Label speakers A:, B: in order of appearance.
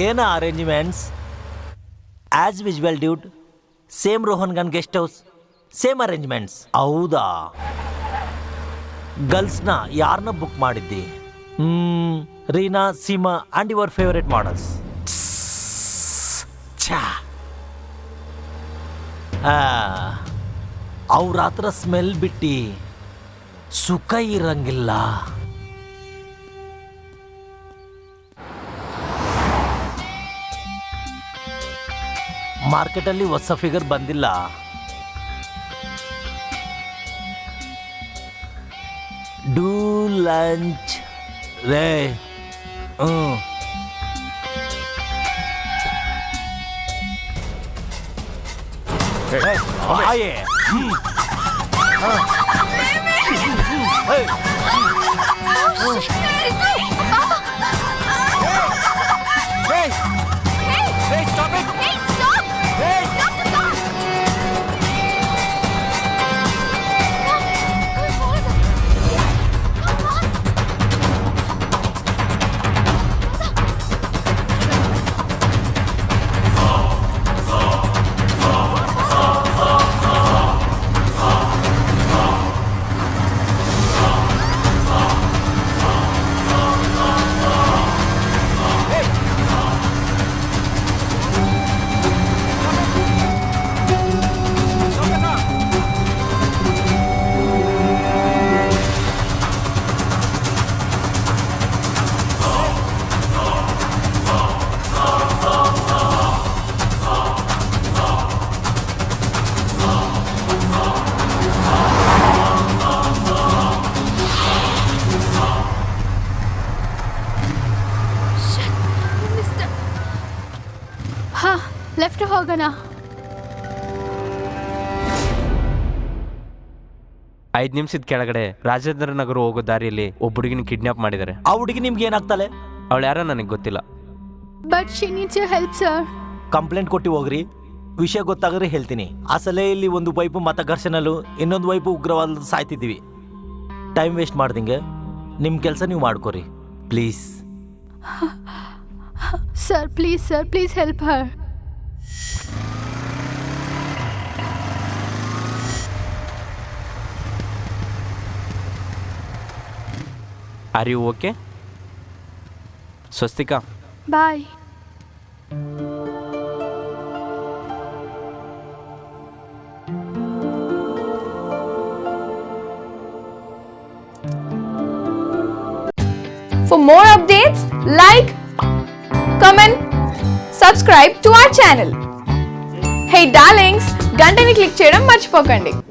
A: ಏನ arrangements as visual dude same Rohan gun guest house same arrangements. ಹೌದಾ, ಗರ್ಲ್ಸ್ನ ಯಾರನ್ನ book ಮಾಡಿದ್ದಿ? Reena, Seema and your favourite models. ಅವ್ರ ಹತ್ರ ಸ್ಮೆಲ್ ಬಿಟ್ಟು ಸುಖ ಇರಂಗಿಲ್ಲ. ಮಾರ್ಕೆಟಲ್ಲಿ ಹೊಸ ಫಿಗರ್ ಬಂದಿಲ್ಲ. ಡೂ ಲಂಚ್ ರೇ. ಆಯೇ
B: ಲೆಫ್ಟ್ ಹೋಗೋಣ.
C: 5 ನಿಮಿಷದ ಕೆಳಗಡೆ ರಾಜೇಂದ್ರ ನಗರ ಹೋಗೋ ದಾರಿಯಲ್ಲಿ ಒಬ್ಬ ಹುಡುಗಿನ ಕಿಡ್ನಾಪ್ ಮಾಡಿದ್ದಾರೆ.
A: ಆ ಹುಡುಗಿ ನಿಮ್ಗೆ ಏನಾಗ್ತಾಳೆ?
C: ಅವಳು ಯಾರೋ ನನಗೆ ಗೊತ್ತಿಲ್ಲ.
B: But she needs your help sir.
A: Complaint ಕೊಟ್ಟು ಹೋಗ್ರಿ, ವಿಷಯ ಗೊತ್ತಾಗ್ರೆ ಹೇಳ್ತೀನಿ. ಆ ಸಲಹೆಯಲ್ಲಿ ಒಂದು ವೈಪು ಮತ ಘರ್ಷಣೆಲು, ಇನ್ನೊಂದು ವೈಪು ಉಗ್ರವಾದ ಸಾಯ್ತಿದ್ದೀವಿ. ಟೈಮ್ ವೇಸ್ಟ್ ಮಾಡ್ದಂಗೆ ನಿಮ್ಮ ಕೆಲಸ ನೀವು ಮಾಡ್ಕೊರಿ please.
B: Sir please help her.
C: Are you okay? Swastika,
B: bye.
D: For more updates, like, comment, subscribe to our channel. Hey darlings, గంటని click చేయడం మర్చిపోకండి.